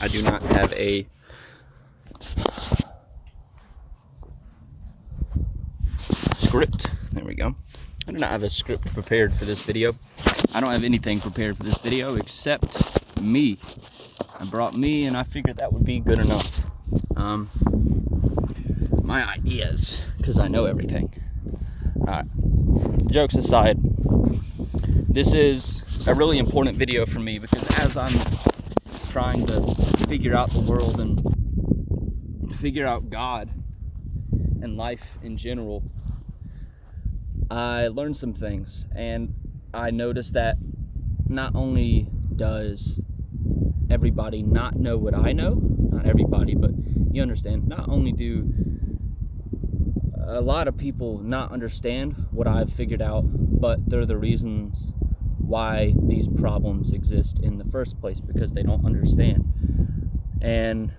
I do not have a script. There we go. I do not have a script prepared for this video. I don't have anything prepared for this video except me. I brought me, and I figured that would be good enough. My ideas, because I know everything. Alright, jokes aside, this is a really important video for me because as I'm trying to figure out the world and figure out God and life in general, I learned some things, and I noticed that not only does everybody not know what I know, not everybody, but you understand, not only do a lot of people not understand what I've figured out, but they're the reasons why these problems exist in the first place, because they don't understand. And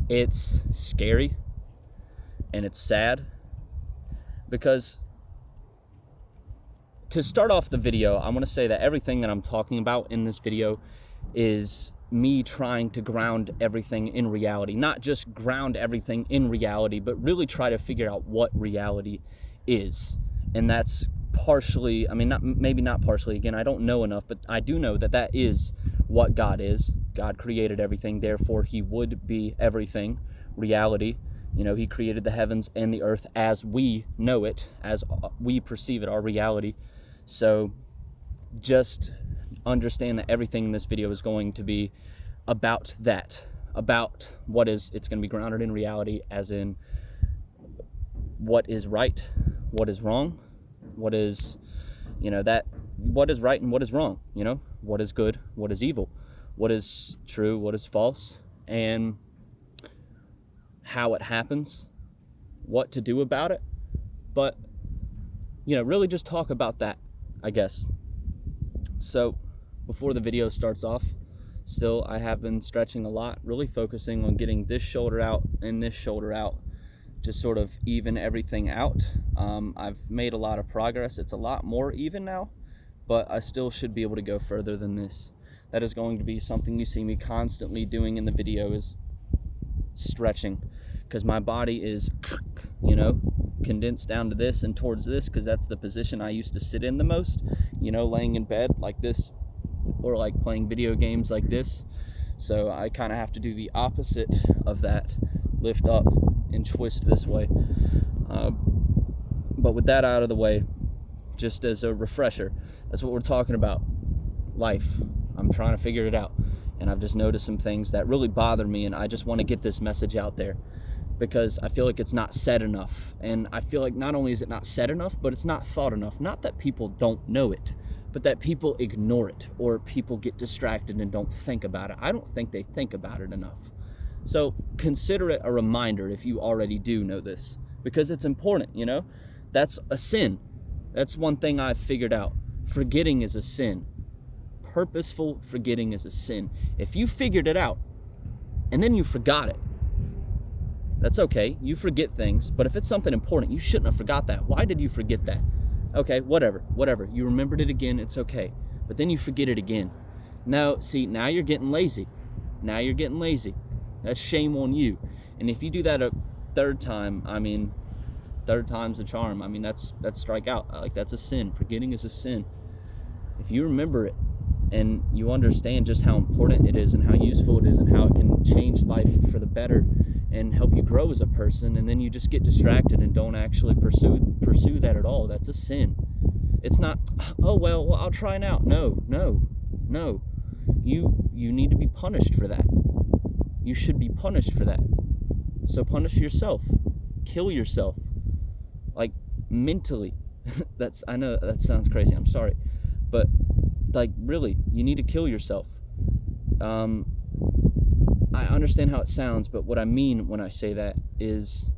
it's scary and it's sad, because to start off the video, I want to say that everything that I'm talking about in this video is me trying to ground everything in reality. Not just ground everything in reality, but really try to figure out what reality is. And that's partially, maybe not partially, again, I don't know enough, but I do know that that is what God is. God created everything, therefore he would be everything, reality. You know, he created the heavens and the earth as we know it, as we perceive it, our reality. So just understand that everything in this video is going to be about that, about it's going to be grounded in reality, as in what is right, what is wrong, what is right and what is wrong, what is good, what is evil, what is true, what is false, and how it happens, what to do about it. But really just talk about that, I guess. So before the video starts off, still I have been stretching a lot, really focusing on getting this shoulder out and this shoulder out to sort of even everything out. I've made a lot of progress. It's a lot more even now, but I still should be able to go further than this. That is going to be something you see me constantly doing in the video, is stretching, because my body is condensed down to this and towards this, because that's the position I used to sit in the most, laying in bed like this, or like playing video games like this. So I kind of have to do the opposite of that, lift up and twist this way. But with that out of the way, just as a refresher, that's what we're talking about. Life. I'm trying to figure it out, and I've just noticed some things that really bother me, and I just want to get this message out there, because I feel like it's not said enough. And I feel like not only is it not said enough, but it's not thought enough. Not that people don't know it, but that people ignore it, or people get distracted and don't think about it. I don't think they think about it enough. So consider it a reminder if you already do know this, because it's important, That's a sin. That's one thing I've figured out. Forgetting is a sin. Purposeful forgetting is a sin. If you figured it out and then you forgot it, that's okay. You forget things, but if it's something important, you shouldn't have forgot that. Why did you forget that? Okay, whatever. You remembered it again, it's okay. But then you forget it again. Now you're getting lazy. That's shame on you. And if you do that a third time, third time's a charm. That's strike out. Like, that's a sin. Forgetting is a sin. If you remember it and you understand just how important it is and how useful it is and how it can change life for the better and help you grow as a person, and then you just get distracted and don't actually pursue that at all, that's a sin. It's not, well, I'll try now. No. You need to be punished for that. You should be punished for that. So punish yourself. Kill yourself. Like, mentally. I know that sounds crazy, I'm sorry. But, like, really, you need to kill yourself. I understand how it sounds, but what I mean when I say that is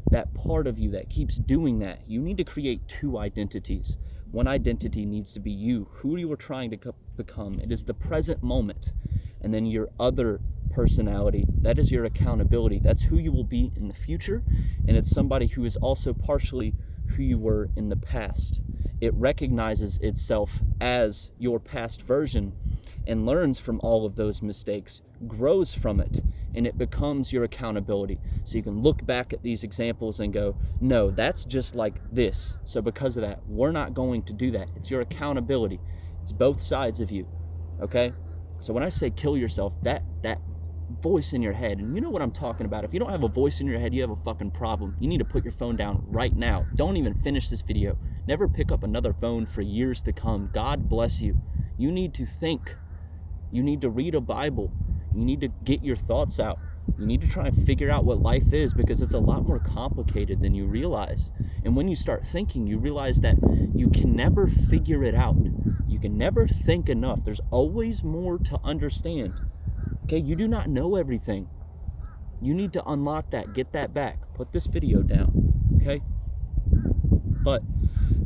that part of you that keeps doing that, you need to create two identities. One identity needs to be you, who you are trying to become. It is the present moment. And then your other personality, that is your accountability. That's who you will be in the future. And it's somebody who is also partially who you were in the past. it recognizes itself as your past version and learns from all of those mistakes, grows from it, and it becomes your accountability. So you can look back at these examples and go, no, that's just like this. So because of that, we're not going to do that. It's your accountability. It's both sides of you, okay? So when I say kill yourself, that voice in your head, and you know what I'm talking about. If you don't have a voice in your head, you have a fucking problem. You need to put your phone down right now. Don't even finish this video. Never pick up another phone for years to come. God bless you. You need to think. You need to read a Bible. You need to get your thoughts out. You need to try and figure out what life is, because it's a lot more complicated than you realize. And when you start thinking, you realize that you can never figure it out. You can never think enough. There's always more to understand. Okay, you do not know everything. You need to unlock that, get that back. Put this video down, okay? But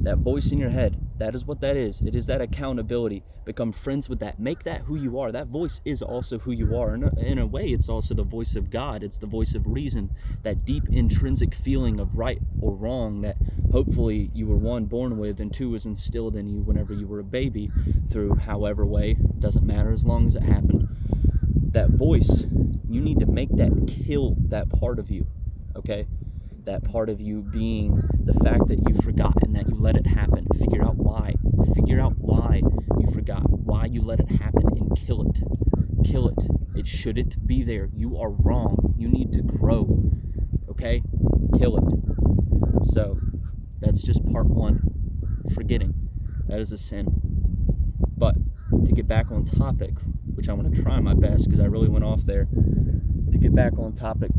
that voice in your head, that is what that is. It is that accountability. Become friends with that. Make that who you are. That voice is also who you are. In a way, it's also the voice of God. It's the voice of reason. That deep intrinsic feeling of right or wrong that hopefully you were, one, born with, and two, was instilled in you whenever you were a baby through however way. Doesn't matter as long as it happened. That voice, you need to make that kill that part of you, okay? That part of you being the fact that you forgot and that you let it happen. Figure out why. Figure out why you forgot, why you let it happen, and kill it. Kill it. It shouldn't be there. You are wrong. You need to grow, okay? Kill it. So that's just part one. Forgetting. That is a sin. But to get back on topic, which I'm going to try my best because I really went off there. To get back on topic,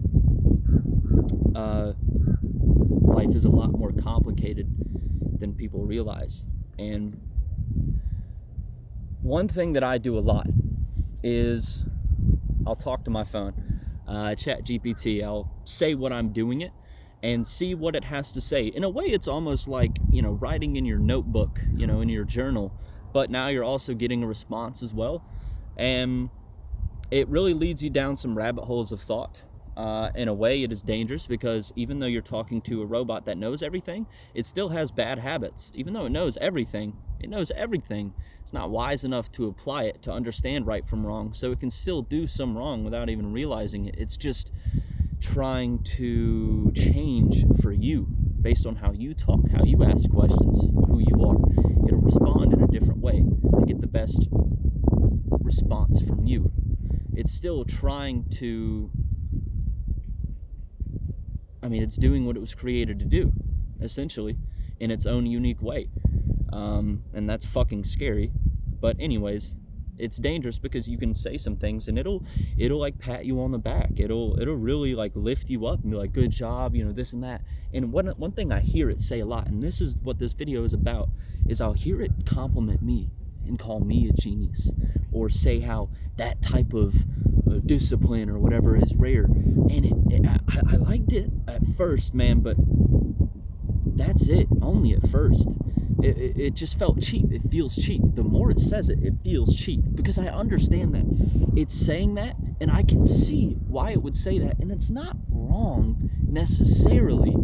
life is a lot more complicated than people realize. And one thing that I do a lot is I'll talk to my phone, ChatGPT. I'll say what I'm doing it and see what it has to say. In a way, it's almost like, writing in your notebook, in your journal, but now you're also getting a response as well. And it really leads you down some rabbit holes of thought. In a way, it is dangerous because even though you're talking to a robot that knows everything, it still has bad habits. Even though it knows everything, it's not wise enough to apply it to understand right from wrong. So it can still do some wrong without even realizing it. It's just trying to change for you based on how you talk, how you ask questions, who you are. It'll respond in a different way to get the best response from you. It's still trying to, it's doing what it was created to do, essentially, in its own unique way. And that's fucking scary. But anyways, it's dangerous because you can say some things and it'll like pat you on the back. It'll really like lift you up and be like, good job, this and that. And one thing I hear it say a lot, and this is what this video is about, is I'll hear it compliment me and call me a genius, or say how that type of discipline or whatever is rare. And I liked it at first, man, but that's it. Only at first. It just felt cheap. It feels cheap. The more it says it, it feels cheap, because I understand that it's saying that, and I can see why it would say that, and it's not wrong necessarily.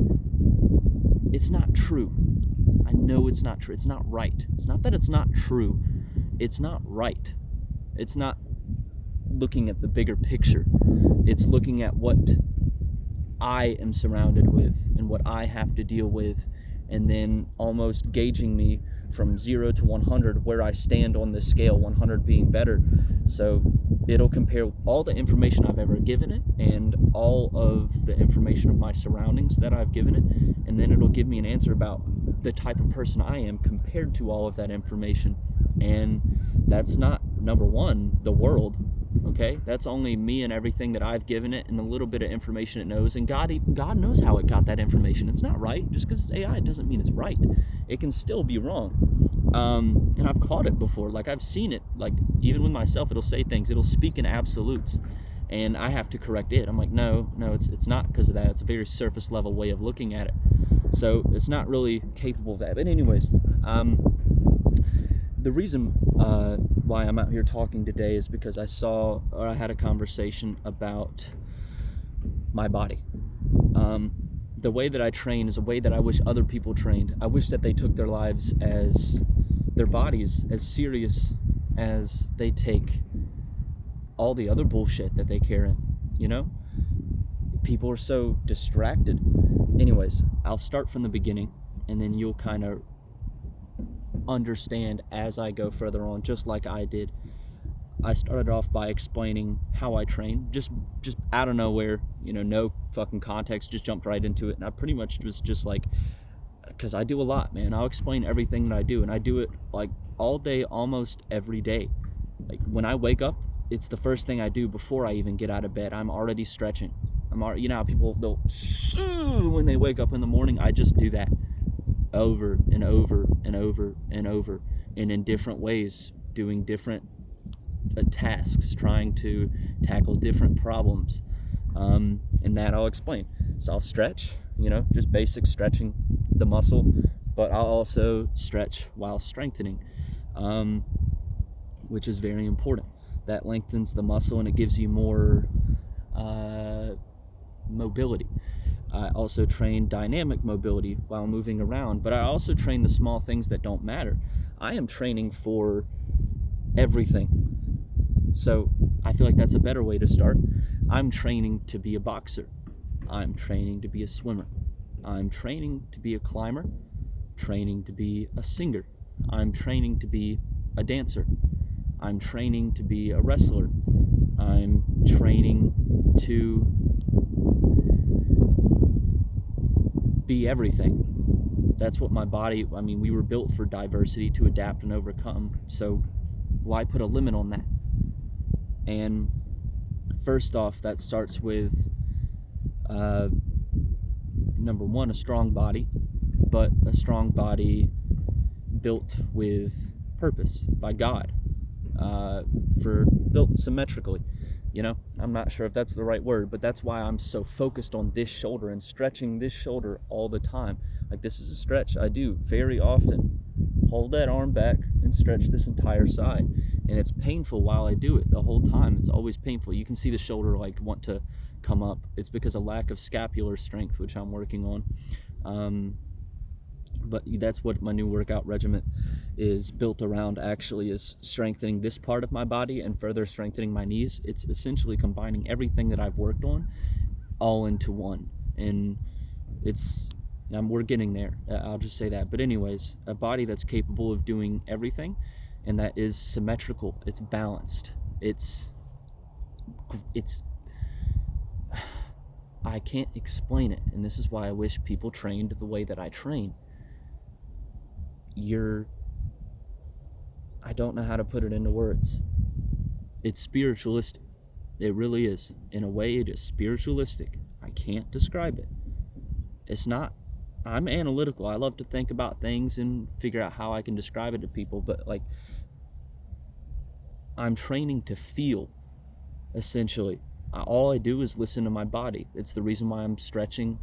It's not true. I know it's not true. It's not right. It's not that it's not true. It's not right. It's not looking at the bigger picture. It's looking at what I am surrounded with and what I have to deal with, and then almost gauging me from 0 to 100, where I stand on this scale, 100 being better. So it'll compare all the information I've ever given it and all of the information of my surroundings that I've given it, and then it'll give me an answer about the type of person I am compared to all of that information. And that's not, number one, the world, okay? That's only me and everything that I've given it and the little bit of information it knows. And God knows how it got that information. It's not right. Just because it's AI doesn't mean it's right. It can still be wrong. And I've caught it before. Like, I've seen it. Like, even with myself, it'll say things. It'll speak in absolutes. And I have to correct it. I'm like, no, it's not because of that. It's a very surface level way of looking at it. So it's not really capable of that. But anyways, the reason why I'm out here talking today is because I had a conversation about my body. the way that I train is a way that I wish other people trained. I wish that they took their lives, as their bodies, as serious as they take all the other bullshit that they carry, People are so distracted. Anyways, I'll start from the beginning, and then you'll kind of understand as I go further on, just like I did. I started off by explaining how I train, just out of nowhere, no fucking context, just jumped right into it. And I pretty much was just like, because I do a lot, man. I'll explain everything that I do, and I do it like all day, almost every day. Like when I wake up, it's the first thing I do before I even get out of bed. I'm already stretching. How people, when they wake up in the morning, I just do that over and over and over and over, and in different ways, doing different tasks, trying to tackle different problems, and that I'll explain. So I'll stretch, just basic stretching the muscle, but I'll also stretch while strengthening, which is very important. That lengthens the muscle and it gives you more mobility. I also train dynamic mobility while moving around, but I also train the small things that don't matter. I am training for everything. So I feel like that's a better way to start. I'm training to be a boxer. I'm training to be a swimmer. I'm training to be a climber, training to be a singer. I'm training to be a dancer. I'm training to be a wrestler. I'm training to be everything. That's what my body, we were built for diversity, to adapt and overcome. So why put a limit on that? And first off, that starts with number one, a strong body, but a strong body built with purpose by God, built symmetrically. I'm not sure if that's the right word, but that's why I'm so focused on this shoulder and stretching this shoulder all the time. Like, this is a stretch I do very often. Hold that arm back and stretch this entire side. And it's painful while I do it the whole time. It's always painful. You can see the shoulder want to come up. It's because of lack of scapular strength, which I'm working on. But that's what my new workout regimen is built around, actually, is strengthening this part of my body and further strengthening my knees. It's essentially combining everything that I've worked on all into one. And we're getting there. I'll just say that. But anyways, a body that's capable of doing everything, and that is symmetrical. It's balanced. It's I can't explain it, and this is why I wish people trained the way that I train. I don't know how to put it into words. It's spiritualistic. It really is. In a way, it is spiritualistic. I can't describe it. It's not. I'm analytical. I love to think about things and figure out how I can describe it to people, but I'm training to feel, essentially. All I do is listen to my body. It's the reason why I'm stretching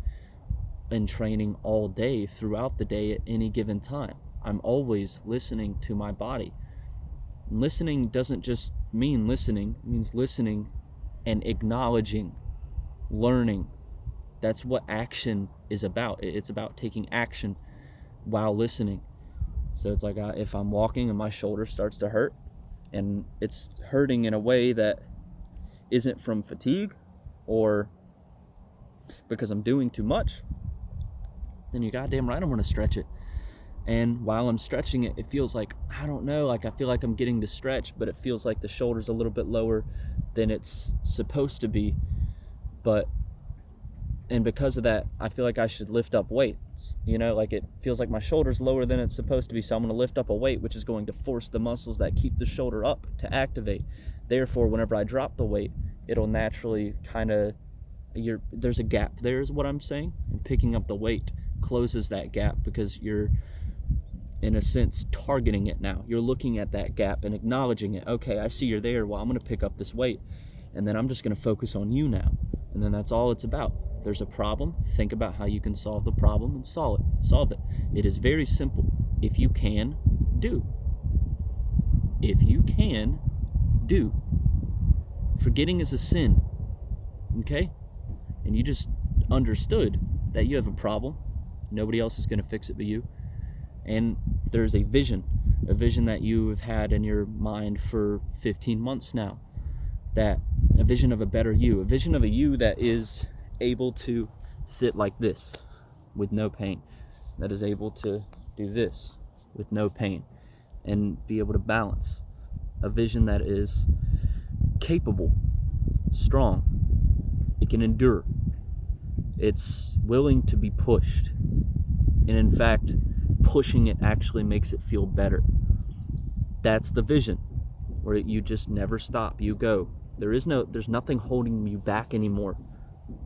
and training all day, throughout the day, at any given time. I'm always listening to my body. And listening doesn't just mean listening. It means listening and acknowledging, learning. That's what action is about. It's about taking action while listening. So it's like if I'm walking and my shoulder starts to hurt, and it's hurting in a way that isn't from fatigue or because I'm doing too much, then you're goddamn right I'm going to stretch it. And while I'm stretching it, it feels like, I don't know, I feel like I'm getting the stretch, but it feels like the shoulder's a little bit lower than it's supposed to be. And because of that, I feel like I should lift up weights. It feels like my shoulder's lower than it's supposed to be, so I'm going to lift up a weight, which is going to force the muscles that keep the shoulder up to activate. Therefore, whenever I drop the weight, it'll naturally there's a gap there, is what I'm saying. And picking up the weight closes that gap, because you're, in a sense, targeting it now. You're looking at that gap and acknowledging it. Okay, I see you're there. Well, I'm going to pick up this weight, and then I'm just going to focus on you now. And then that's all it's about. There's a problem. Think about how you can solve the problem and solve it. It is very simple. If you can, do. If you can, do. Forgetting is a sin. Okay? And you just understood that you have a problem. Nobody else is going to fix it but you. And there's a vision that you have had in your mind for 15 months now. That a vision of a better you, a vision of a you that is able to sit like this with no pain, that is able to do this with no pain and be able to balance. A vision that is capable, strong, it can endure, it's willing to be pushed, and in fact, pushing it actually makes it feel better. That's the vision, where you just never stop, you go. There's nothing holding you back anymore.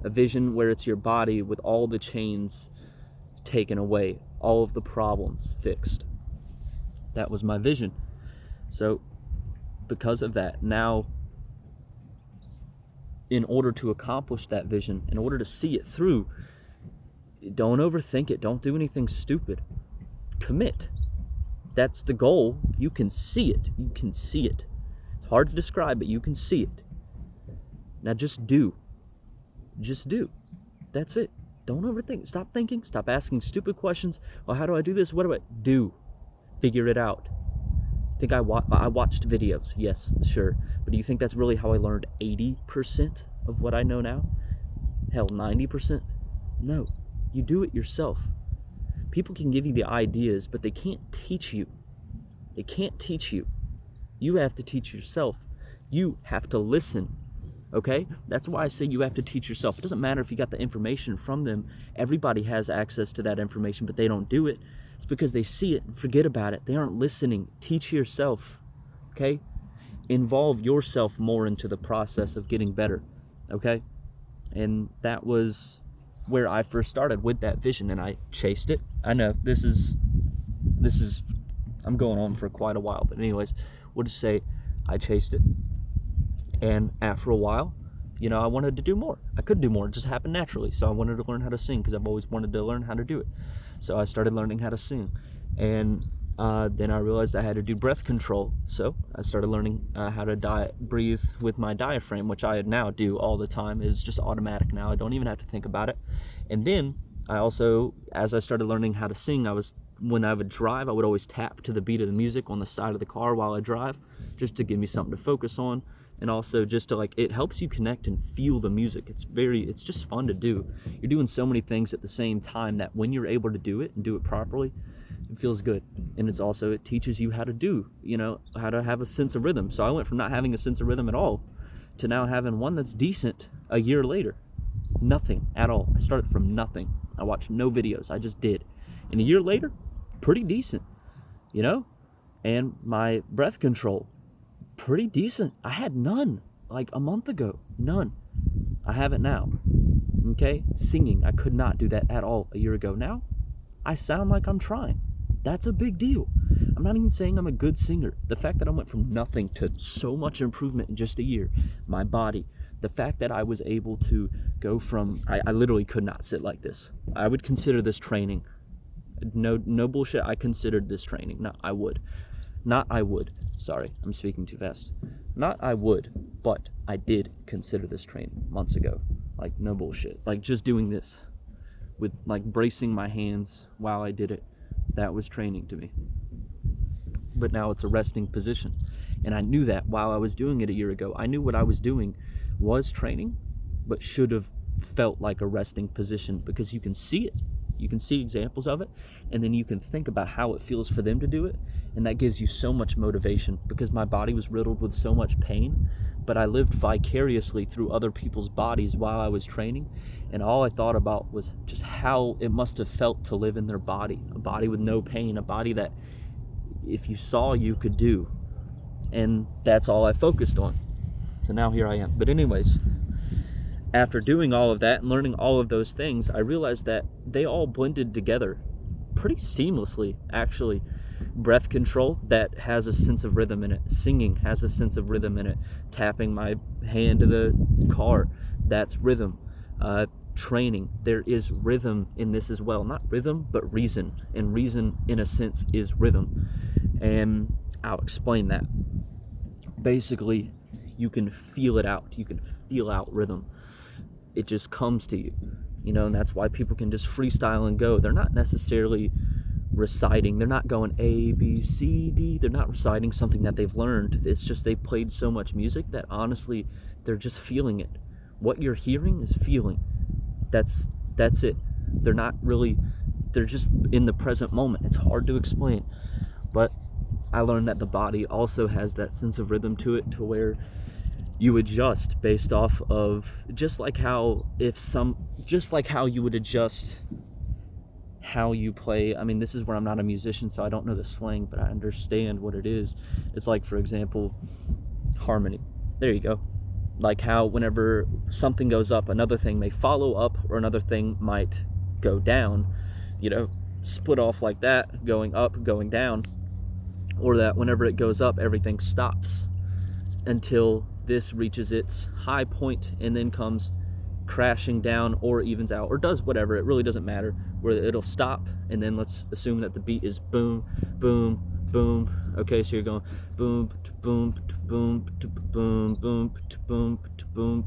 A vision where it's your body with all the chains taken away, all of the problems fixed. That was my vision. So because of that, now in order to accomplish that vision, in order to see it through, don't overthink it. Don't do anything stupid. Commit. That's the goal. You can see it. You can see it. It's hard to describe, but you can see it. Now just do. Just do. That's it. Don't overthink. Stop thinking. Stop asking stupid questions. Well, how do I do this? What do I do? Figure it out. Think I watched videos. Yes, sure. But do you think that's really how I learned 80% of what I know now? Hell, 90%? No. You do it yourself. People can give you the ideas, but they can't teach you. They can't teach you. You have to teach yourself. You have to listen. Okay? That's why I say you have to teach yourself. It doesn't matter if you got the information from them. Everybody has access to that information, but they don't do it. It's because they see it and forget about it. They aren't listening. Teach yourself. Okay? Involve yourself more into the process of getting better. Okay? And that was where I first started with that vision, and I chased it. I know this is I'm going on for quite a while, but anyways, we'll just say I chased it. And after a while, I wanted to do more. I could do more. It just happened naturally. So I wanted to learn how to sing because I've always wanted to learn how to do it. So I started learning how to sing. And then I realized I had to do breath control. So I started learning how to breathe with my diaphragm, which I now do all the time. It's just automatic now. I don't even have to think about it. And then I also, as I started learning how to sing, when I would drive, I would always tap to the beat of the music on the side of the car while I drive, just to give me something to focus on. And also just to it helps you connect and feel the music. It's just fun to do. You're doing so many things at the same time that when you're able to do it and do it properly, it feels good. And it teaches you how to do, how to have a sense of rhythm. So I went from not having a sense of rhythm at all to now having one that's decent a year later. Nothing at all. I started from nothing. I watched no videos. I just did. And a year later, pretty decent, And my breath control, pretty decent. I had none like a month ago. None. I have it now. Okay? Singing, I could not do that at all a year ago. Now, I sound like I'm trying. That's a big deal. I'm not even saying I'm a good singer. The fact that I went from nothing to so much improvement in just a year, my body, the fact that I was able to go from, I literally could not sit like this. I would consider this training. No bullshit. I considered this training. Not I would. Sorry, I'm speaking too fast. Not I would, but I did consider this training months ago. No bullshit. Just doing this with bracing my hands while I did it. That was training to me. But now it's a resting position. And I knew that while I was doing it a year ago. I knew what I was doing was training, but should have felt like a resting position because you can see it. You can see examples of it, and then you can think about how it feels for them to do it, and that gives you so much motivation because my body was riddled with so much pain, but I lived vicariously through other people's bodies while I was training, and all I thought about was just how it must have felt to live in their body, a body with no pain, a body that if you saw, you could do, and that's all I focused on. So now here I am. But anyways, after doing all of that and learning all of those things, I realized that they all blended together pretty seamlessly, actually. Breath control, that has a sense of rhythm in it. Singing has a sense of rhythm in it. Tapping my hand to the car, that's rhythm. Training, there is rhythm in this as well. Not rhythm, but reason. And reason, in a sense, is rhythm. And I'll explain that. Basically, you can feel it out. You can feel out rhythm. It just comes to you. and that's why people can just freestyle and go. They're not necessarily reciting. They're not going A, B, C, D. They're not reciting something that they've learned. It's just they played so much music that honestly, they're just feeling it. What you're hearing is feeling. That's it. They're just in the present moment. It's hard to explain. But I learned that the body also has that sense of rhythm to it, to where you adjust based off of just like how you would adjust how you play. I mean, this is where I'm not a musician, so I don't know the slang, but I understand what it is. It's like, for example, harmony. There you go. Like how whenever something goes up, another thing may follow up, or another thing might go down, split off like that, going up, going down, or that whenever it goes up, everything stops until this reaches its high point and then comes crashing down, or evens out, or does whatever. It really doesn't matter, where it'll stop, and then let's assume that the beat is boom, boom, boom. Okay, so you're going boom, boom, boom, boom, boom, boom, boom,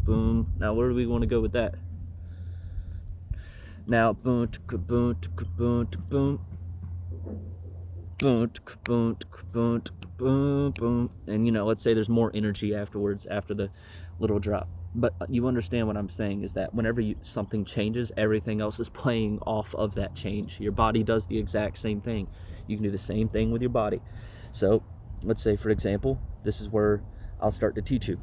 boom. Now where do we want to go with that? Now boom, boom, boom, boom, boom, boom, boom, boom, boom, and let's say there's more energy afterwards, after the little drop. But you understand what I'm saying is that whenever something changes, everything else is playing off of that change. Your body does the exact same thing. You can do the same thing with your body. So let's say, for example, this is where I'll start to teach you.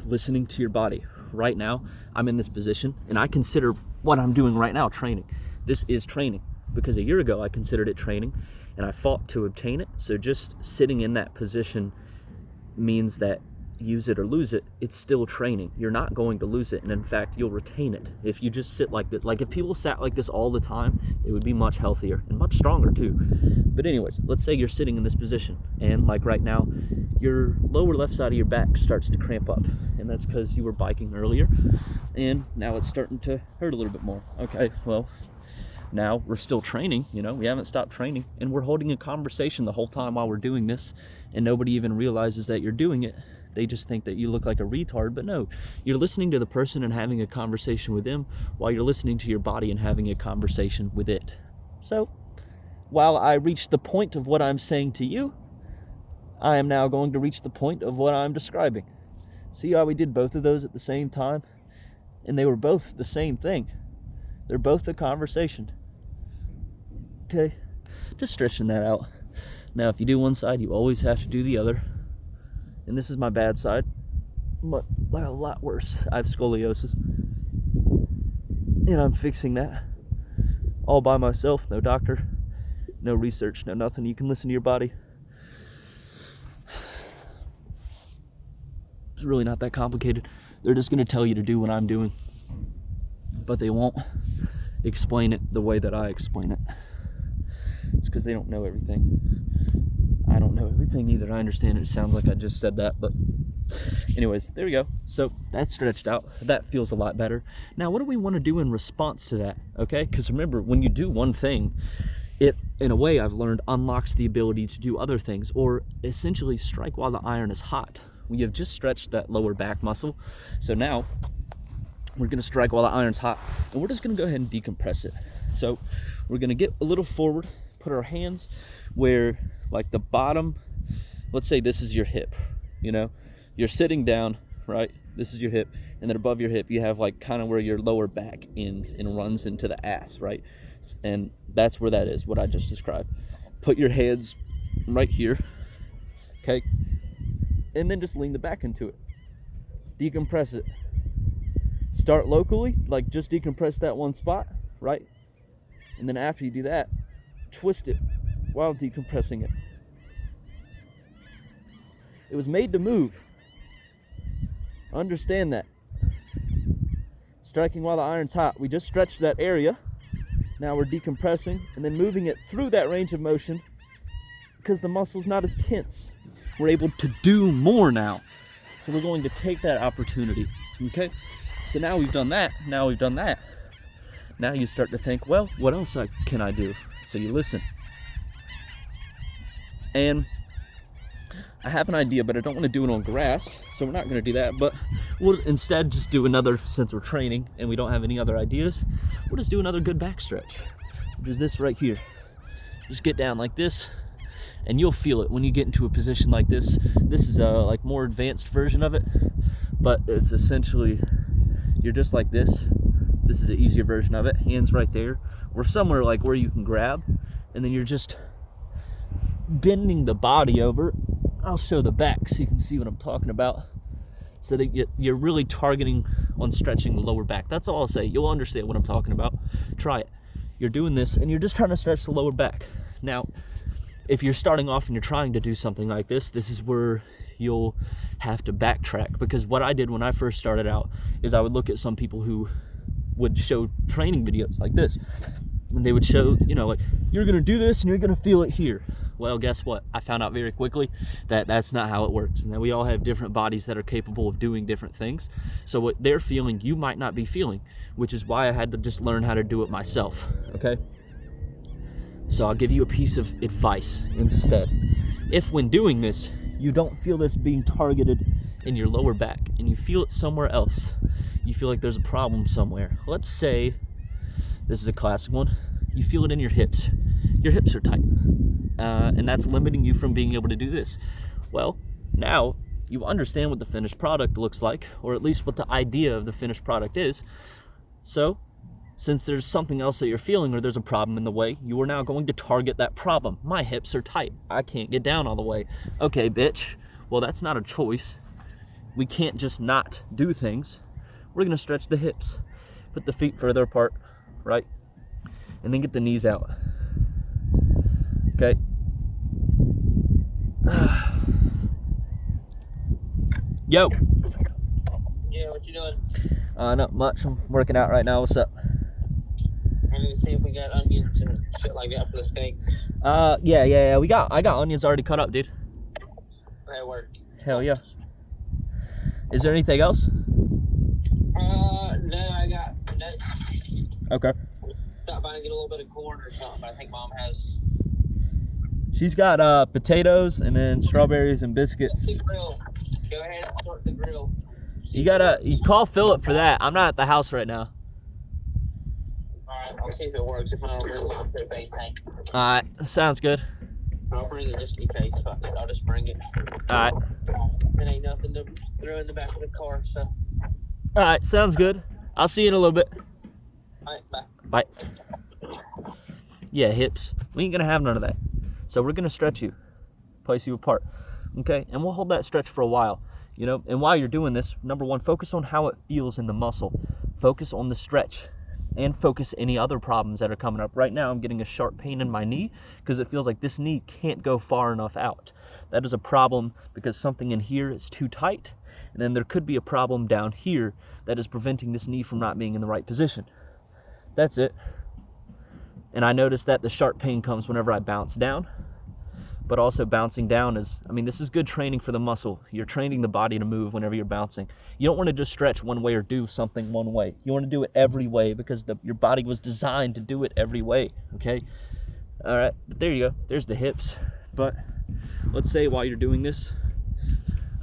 Listening to your body. Right now, I'm in this position, and I consider what I'm doing right now training. This is training, because a year ago I considered it training, and I fought to obtain it. So just sitting in that position means that use it or lose it, it's still training. You're not going to lose it, and in fact, you'll retain it if you just sit like that. Like if people sat like this all the time, it would be much healthier and much stronger too. But anyways, let's say you're sitting in this position, and like right now, your lower left side of your back starts to cramp up, and that's because you were biking earlier, and now it's starting to hurt a little bit more. Okay, well, now we're still training, we haven't stopped training, and we're holding a conversation the whole time while we're doing this, and nobody even realizes that you're doing it. They just think that you look like a retard, but no, you're listening to the person and having a conversation with them while you're listening to your body and having a conversation with it. So, while I reach the point of what I'm saying to you, I am now going to reach the point of what I'm describing. See how we did both of those at the same time? And they were both the same thing. They're both a conversation. Okay, just stretching that out. Now, if you do one side, you always have to do the other. And this is my bad side, but a lot worse. I have scoliosis, and I'm fixing that all by myself. No doctor, no research, no nothing. You can listen to your body. It's really not that complicated. They're just going to tell you to do what I'm doing, but they won't explain it the way that I explain it. It's because they don't know everything. I don't know everything either. I understand it sounds like I just said that, but anyways, there we go. So that's stretched out. That feels a lot better. Now, what do we want to do in response to that? Okay, because remember, when you do one thing, it, in a way, I've learned, unlocks the ability to do other things, or essentially strike while the iron is hot. We have just stretched that lower back muscle, so now we're going to strike while the iron's hot, and we're just going to go ahead and decompress it. So we're going to get a little forward, put our hands where, like, the bottom, let's say this is your hip, you're sitting down, right? This is your hip, and then above your hip you have like kind of where your lower back ends and runs into the ass, right? And that's where that is, what I just described. Put your heads right here, okay? And then just lean the back into it. Decompress it. Start locally, like just decompress that one spot, right? And then after you do that, twist it while decompressing it. It was made to move. Understand that. Striking while the iron's hot. We just stretched that area. Now we're decompressing and then moving it through that range of motion because the muscle's not as tense. We're able to do more now. So we're going to take that opportunity. Okay? So now we've done that. Now you start to think, well, what else can I do? So you listen. And I have an idea, but I don't want to do it on grass, so we're not going to do that. But we'll instead just do another, since we're training and we don't have any other ideas, we'll just do another good back stretch, which is this right here. Just get down like this, and you'll feel it when you get into a position like this. This is a like more advanced version of it, but it's essentially, you're just like this. This is an easier version of it. Hands right there, or somewhere like where you can grab, and then you're just bending the body over. I'll show the back so you can see what I'm talking about, so that you're really targeting on stretching the lower back. That's all I'll say. You'll understand what I'm talking about. Try it. You're doing this and you're just trying to stretch the lower back. Now, if you're starting off and you're trying to do something like this, this is where you'll have to backtrack, because what I did when I first started out is I would look at some people who would show training videos like this, and they would show, you know, like, you're gonna do this and you're gonna feel it here. Well, guess what? I found out very quickly that that's not how it works, and that we all have different bodies that are capable of doing different things. So what they're feeling, you might not be feeling, which is why I had to just learn how to do it myself, okay? So I'll give you a piece of advice instead. If when doing this, you don't feel this being targeted in your lower back and you feel it somewhere else, you feel like there's a problem somewhere. Let's say, this is a classic one, you feel it in your hips. Your hips are tight. And that's limiting you from being able to do this. Well, now you understand what the finished product looks like, or at least what the idea of the finished product is. So, since there's something else that you're feeling, or there's a problem in the way, you are now going to target that problem. My hips are tight. I can't get down all the way. Okay, bitch. Well, that's not a choice. We can't just not do things. We're gonna stretch the hips. Put the feet further apart, right? And then get the knees out. Okay. Yo. Yeah, what you doing? Not much. I'm working out right now. What's up? I need to see if we got onions and shit like that for the steak. Yeah. I got onions already cut up, dude. That work. Hell yeah. Is there anything else? No, I got that. Okay. Stop by and get a little bit of corn or something. I think Mom has. She's got potatoes and then strawberries and biscuits. The grill. Go ahead and start the grill. You call Philip for that. I'm not at the house right now. Alright, I'll see if it works. If not, I'll bring it to the face tank. Alright, sounds good. I'll bring it just in case. Fuck it, I'll just bring it. Alright. It ain't nothing to throw in the back of the car, so. Alright, sounds good. I'll see you in a little bit. Alright, bye. Bye. Yeah, hips. We ain't gonna have none of that. So we're gonna stretch you, place you apart, okay? And we'll hold that stretch for a while, you know? And while you're doing this, number one, focus on how it feels in the muscle. Focus on the stretch, and focus any other problems that are coming up. Right now, I'm getting a sharp pain in my knee because it feels like this knee can't go far enough out. That is a problem because something in here is too tight, and then there could be a problem down here that is preventing this knee from not being in the right position. That's it. And I noticed that the sharp pain comes whenever I bounce down, but also bouncing down is, I mean, this is good training for the muscle. You're training the body to move whenever you're bouncing. You don't want to just stretch one way or do something one way. You want to do it every way because your body was designed to do it every way, okay? All right, but there you go. There's the hips. But let's say while you're doing this,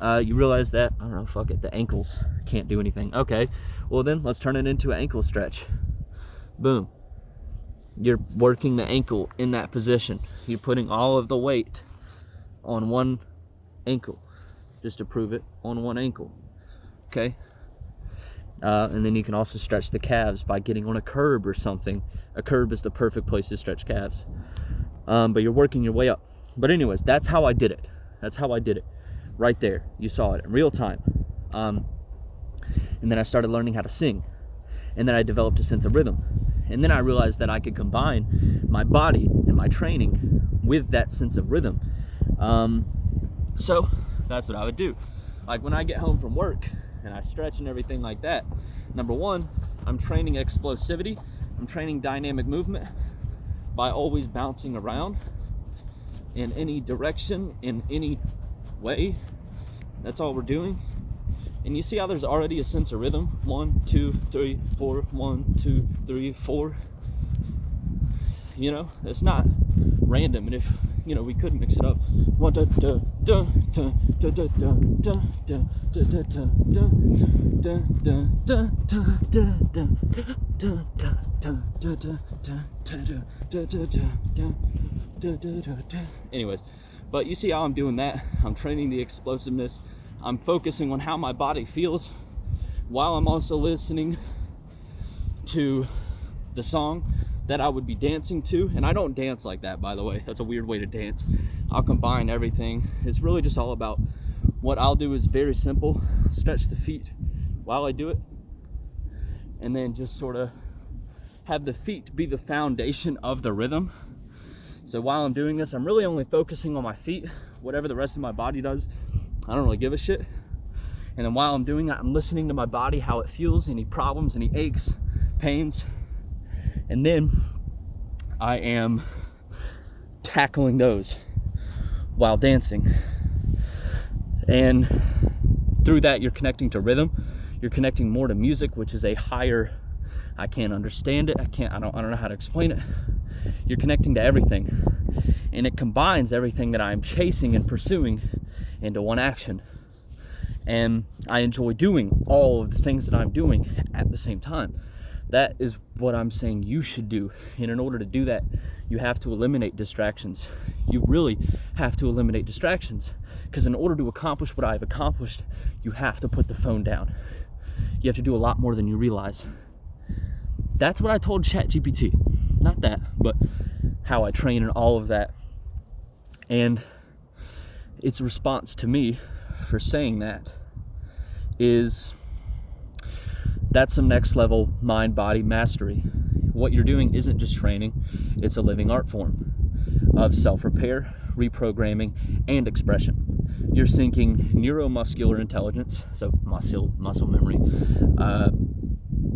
you realize that, I don't know, fuck it, the ankles can't do anything. Okay, well then let's turn it into an ankle stretch. Boom. You're working the ankle in that position. You're putting all of the weight on one ankle, just to prove it, on one ankle, okay? And then you can also stretch the calves by getting on a curb or something. A curb is the perfect place to stretch calves. But you're working your way up. But anyways, that's how I did it. That's how I did it. Right there, you saw it in real time. And then I started learning how to sing. And then I developed a sense of rhythm. And then I realized that I could combine my body and my training with that sense of rhythm. So that's what I would do. Like when I get home from work and I stretch and everything like that, number one, I'm training explosivity. I'm training dynamic movement by always bouncing around in any direction, in any way. That's all we're doing. And you see how there's already a sense of rhythm? 1, 2, 3, 4, 1, 2, 3, 4. You know, it's not random. And if, you know, we could mix it up. 1, da, da, da, da, da, da, da, da, da, da, da, da. Anyways, but you see how I'm doing that? I'm training the explosiveness. I'm focusing on how my body feels while I'm also listening to the song that I would be dancing to. And I don't dance like that, by the way. That's a weird way to dance. I'll combine everything. It's really just all about what I'll do is very simple. Stretch the feet while I do it, and then just sort of have the feet be the foundation of the rhythm. So while I'm doing this, I'm really only focusing on my feet. Whatever the rest of my body does, I don't really give a shit. And then while I'm doing that, I'm listening to my body, how it feels, any problems, any aches, pains. And then I am tackling those while dancing. And through that, you're connecting to rhythm. You're connecting more to music, which is a higher, I can't understand it. I don't know how to explain it. You're connecting to everything. And it combines everything that I'm chasing and pursuing into one action. And I enjoy doing all of the things that I'm doing at the same time. That is what I'm saying you should do. And in order to do that, you have to eliminate distractions. You really have to eliminate distractions. Because in order to accomplish what I've accomplished, you have to put the phone down. You have to do a lot more than you realize. That's what I told ChatGPT. Not that, but how I train and all of that. And its response to me for saying that is, that's some next level mind-body mastery. What you're doing isn't just training, it's a living art form of self-repair, reprogramming, and expression. You're syncing neuromuscular intelligence, so muscle memory.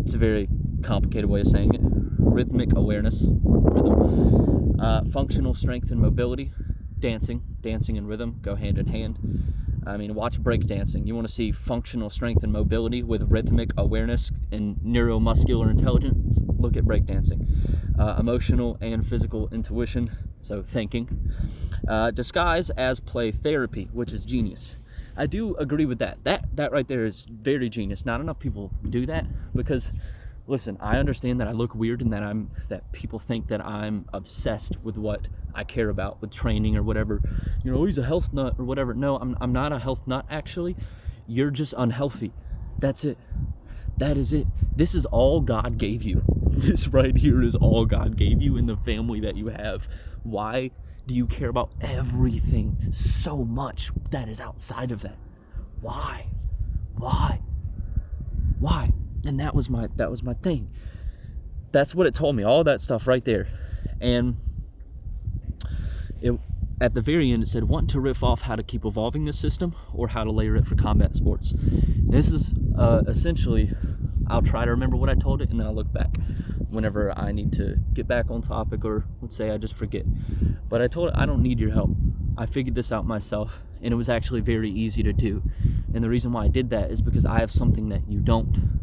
It's a very complicated way of saying it. Rhythmic awareness, rhythm. Functional strength and mobility, dancing and rhythm go hand in hand. I mean, watch breakdancing. You want to see functional strength and mobility with rhythmic awareness and neuromuscular intelligence? Look at breakdancing. Emotional and physical intuition, so thinking. Disguise as play therapy, which is genius. I do agree with that. That right there is very genius. Not enough people do that because, listen, I understand that I look weird and that people think that I'm obsessed with what I care about with training or whatever. You know, he's a health nut or whatever. No, I'm not a health nut, actually. You're just unhealthy. That's it. That is it. This is all God gave you. This right here is all God gave you in the family that you have. Why do you care about everything so much that is outside of that? Why? And that was my thing. That's what it told me, all that stuff right there. And at the very end, it said, want to riff off how to keep evolving this system or how to layer it for combat sports. This is essentially, I'll try to remember what I told it and then I'll look back whenever I need to get back on topic, or let's say I just forget. But I told it, I don't need your help. I figured this out myself, and it was actually very easy to do. And the reason why I did that is because I have something that you don't.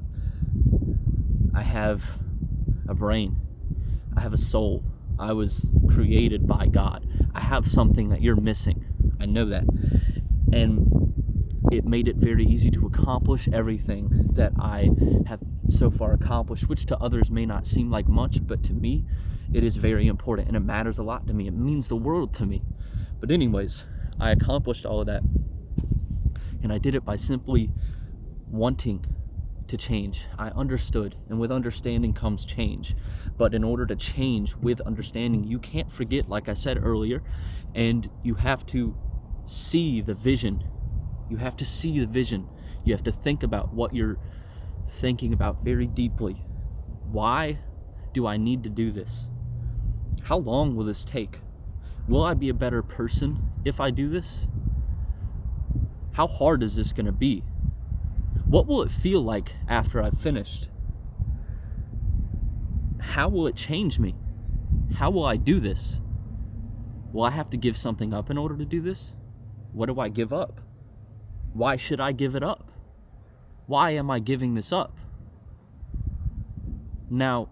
I have a brain. I have a soul. I was created by God. I have something that you're missing. I know that. And it made it very easy to accomplish everything that I have so far accomplished, which to others may not seem like much, but to me, it is very important and it matters a lot to me. It means the world to me. But anyways, I accomplished all of that. And I did it by simply wanting to change. I understood, and with understanding comes change. But in order to change with understanding, you can't forget, like I said earlier, and you have to see the vision. You have to see the vision. You have to think about what you're thinking about very deeply. Why do I need to do this? How long will this take? Will I be a better person if I do this? How hard is this going to be? What will it feel like after I've finished? How will it change me? How will I do this? Will I have to give something up in order to do this? What do I give up? Why should I give it up? Why am I giving this up? Now,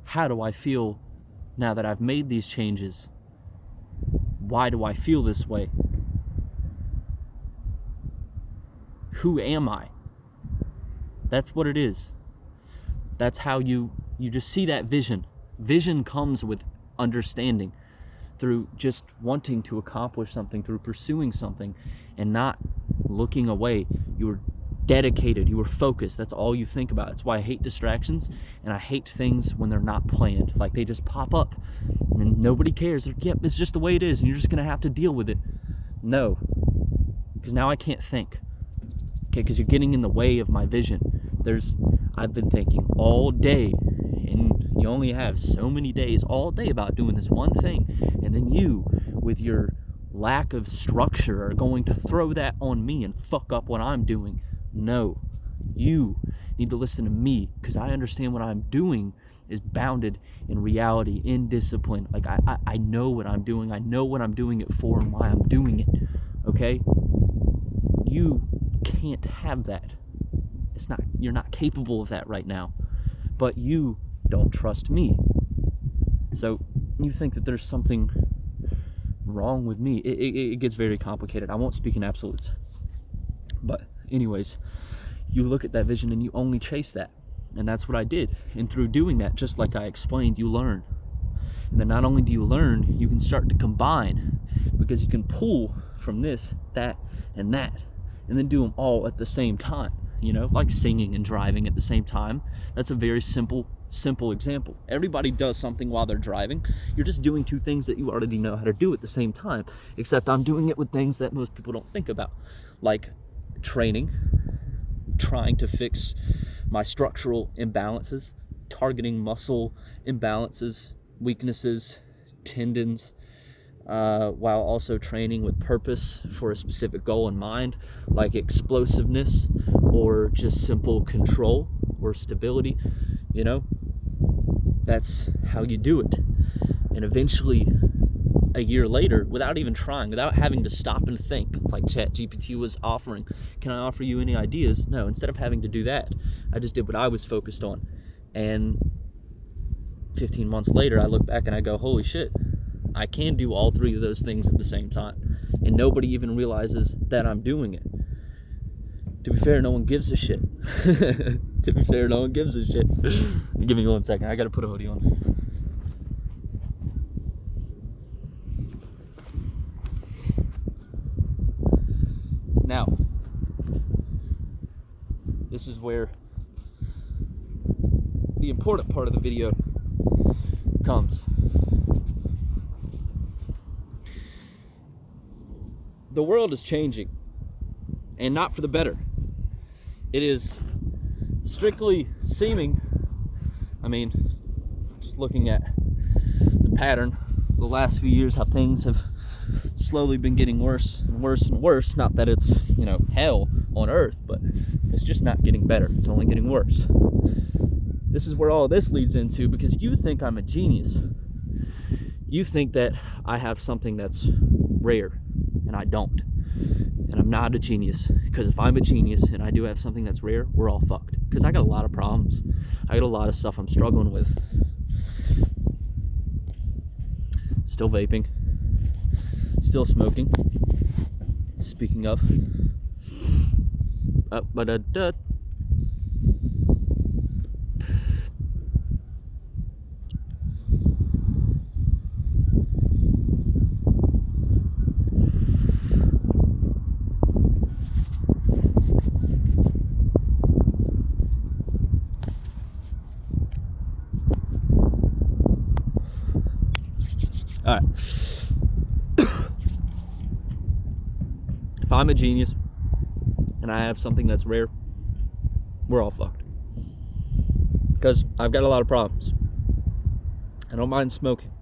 how do I feel now that I've made these changes? Why do I feel this way? Who am I? That's what it is. That's how you just see that vision. Vision comes with understanding, through just wanting to accomplish something, through pursuing something and not looking away. You were dedicated, you were focused. That's all you think about. That's why I hate distractions, and I hate things when they're not planned. Like they just pop up and nobody cares. They're, yep, it's just the way it is and you're just gonna have to deal with it. No, because now I can't think. Okay, because you're getting in the way of my vision. I've been thinking all day, and you only have so many days all day about doing this one thing, and then you, with your lack of structure, are going to throw that on me and fuck up what I'm doing. No, you need to listen to me, because I understand what I'm doing is bounded in reality, in discipline. Like I know what I'm doing. I know what I'm doing it for and why I'm doing it. Okay? You can't have that. You're not capable of that right now. But you don't trust me. So you think that there's something wrong with me. It gets very complicated. I won't speak in absolutes. But anyways, you look at that vision and you only chase that. And that's what I did. And through doing that, just like I explained, you learn. And then not only do you learn, you can start to combine, because you can pull from this, that, and that, and then do them all at the same time. You know, like singing and driving at the same time. That's a very simple example. Everybody does something while they're driving. You're just doing two things that you already know how to do at the same time, except I'm doing it with things that most people don't think about, like training, trying to fix my structural imbalances, targeting muscle imbalances, weaknesses, tendons, while also training with purpose for a specific goal in mind, like explosiveness or just simple control or stability. You know, that's how you do it. And eventually, a year later, without even trying, without having to stop and think, like ChatGPT was offering, can I offer you any ideas? No, instead of having to do that, I just did what I was focused on. And 15 months later, I look back and I go, holy shit, I can do all three of those things at the same time. And nobody even realizes that I'm doing it. To be fair, no one gives a shit. To be fair, no one gives a shit. Give me 1 second. I gotta put a hoodie on. Now, this is where the important part of the video comes. The world is changing, and not for the better. It is strictly seeming, I mean, just looking at the pattern the last few years, how things have slowly been getting worse and worse and worse. Not that it's, you know, hell on earth, but it's just not getting better. It's only getting worse. This is where all this leads into, because you think I'm a genius. You think that I have something that's rare, and I don't. And I'm not a genius, because if I'm a genius and I do have something that's rare, we're all fucked. Because I got a lot of problems. I got a lot of stuff I'm struggling with. Still vaping. Still smoking. Speaking of. All right. If I'm a genius and I have something that's rare, we're all fucked. Because I've got a lot of problems. I don't mind smoking.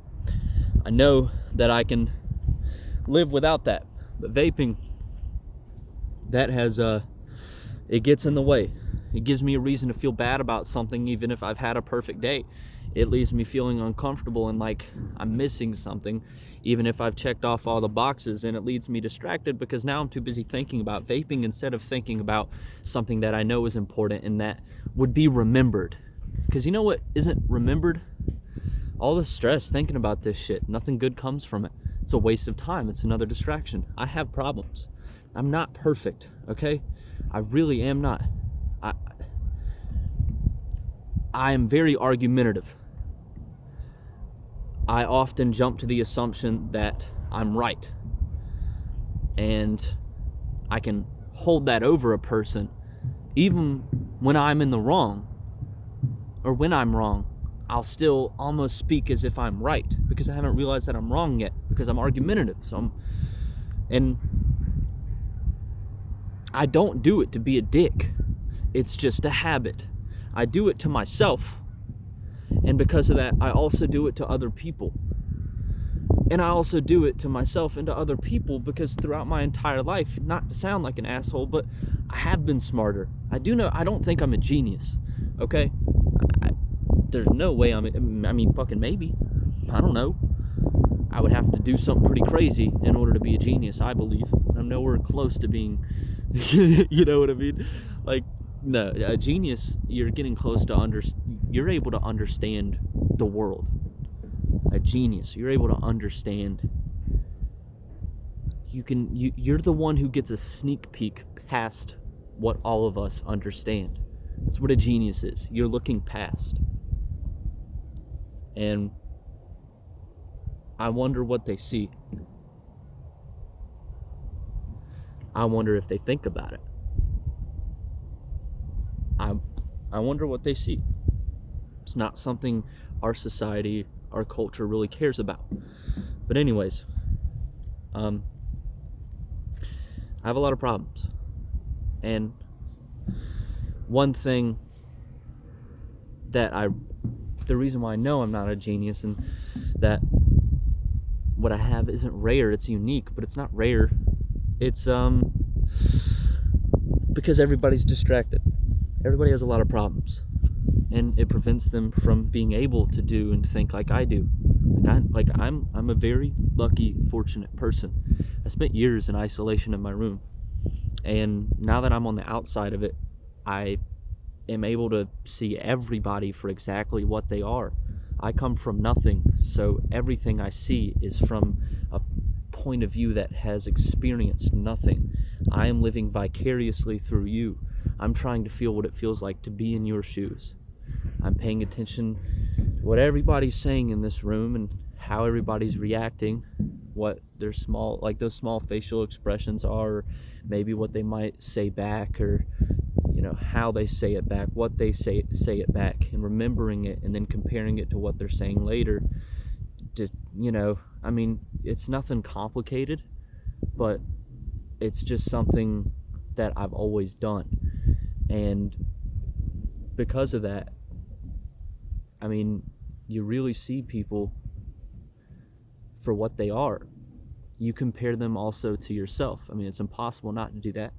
I know that I can live without that. But vaping, that has, it gets in the way. It gives me a reason to feel bad about something, even if I've had a perfect day. It leaves me feeling uncomfortable and like I'm missing something, even if I've checked off all the boxes, and it leaves me distracted because now I'm too busy thinking about vaping instead of thinking about something that I know is important and that would be remembered. Because you know what isn't remembered? All the stress thinking about this shit. Nothing good comes from it. It's a waste of time. It's another distraction. I have problems. I'm not perfect, okay? I really am not. I am very argumentative. I often jump to the assumption that I'm right. And I can hold that over a person even when I'm in the wrong, or when I'm wrong. I'll still almost speak as if I'm right because I haven't realized that I'm wrong yet, because I'm argumentative. And I don't do it to be a dick. It's just a habit. I do it to myself. And because of that, I also do it to other people. And I also do it to myself and to other people because throughout my entire life, not to sound like an asshole, but I have been smarter. I don't think I'm a genius, okay? There's no way fucking maybe. I don't know. I would have to do something pretty crazy in order to be a genius, I believe. I'm nowhere close to being, you know what I mean? Like, no, a genius, you're getting close to you're able to understand the world. A genius, you're able to understand. You're the one who gets a sneak peek past what all of us understand. That's what a genius is. You're looking past. And I wonder what they see. I wonder if they think about it. I wonder what they see. It's not something our society, our culture really cares about. But anyways, I have a lot of problems. And one thing that the reason why I know I'm not a genius and that what I have isn't rare, it's unique, but it's not rare. It's because everybody's distracted. Everybody has a lot of problems, and it prevents them from being able to do and think like I do. I'm a very lucky, fortunate person. I spent years in isolation in my room, and now that I'm on the outside of it, I am able to see everybody for exactly what they are. I come from nothing, so everything I see is from a point of view that has experienced nothing. I am living vicariously through you. I'm trying to feel what it feels like to be in your shoes. I'm paying attention to what everybody's saying in this room and how everybody's reacting, what their those small facial expressions are, or maybe what they might say back, or how they say it back, what they say it back, and remembering it and then comparing it to what they're saying later. It's nothing complicated, but it's just something that I've always done. And because of that, you really see people for what they are. You compare them also to yourself. it's impossible not to do that.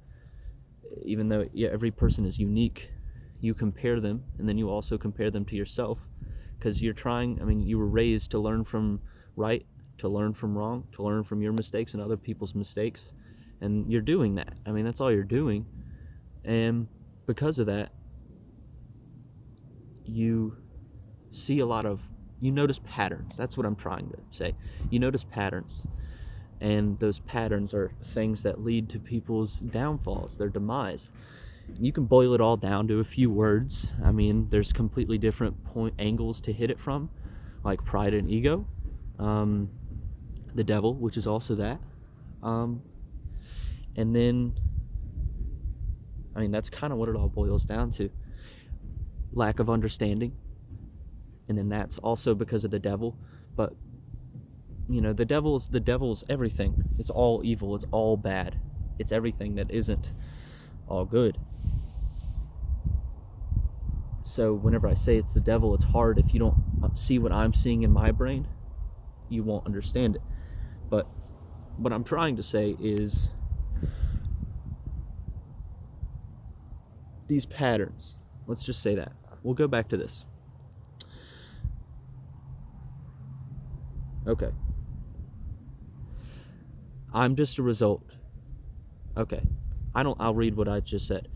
Even though every person is unique, you compare them, and then you also compare them to yourself, because you're trying. You were raised to learn from right, to learn from wrong, to learn from your mistakes and other people's mistakes, and you're doing that. That's all you're doing. And because of that, you see you notice patterns. That's what I'm trying to say. You notice patterns. And those patterns are things that lead to people's downfalls, their demise. You can boil it all down to a few words. There's completely different angles to hit it from, like pride and ego, the devil, which is also that. And then, that's kind of what it all boils down to. Lack of understanding. And then that's also because of the devil. But the devil's everything. It's all evil. It's all bad. It's everything that isn't all good. So whenever I say it's the devil, it's hard. If you don't see what I'm seeing in my brain, you won't understand it. But what I'm trying to say is these patterns. Let's just say that. We'll go back to this. Okay. I'm just a result. Okay. I'll read what I just said.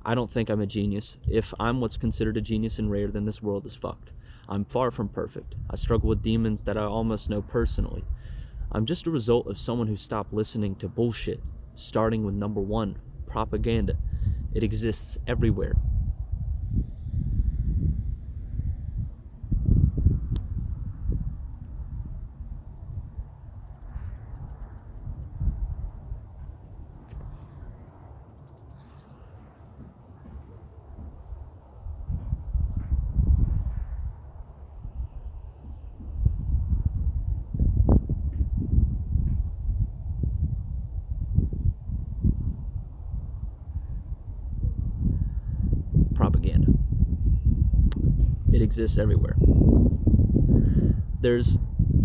I don't think I'm a genius. If I'm what's considered a genius and rare, then this world is fucked. I'm far from perfect. I struggle with demons that I almost know personally. I'm just a result of someone who stopped listening to bullshit, starting with number 1, propaganda. It exists everywhere. exists everywhere. There's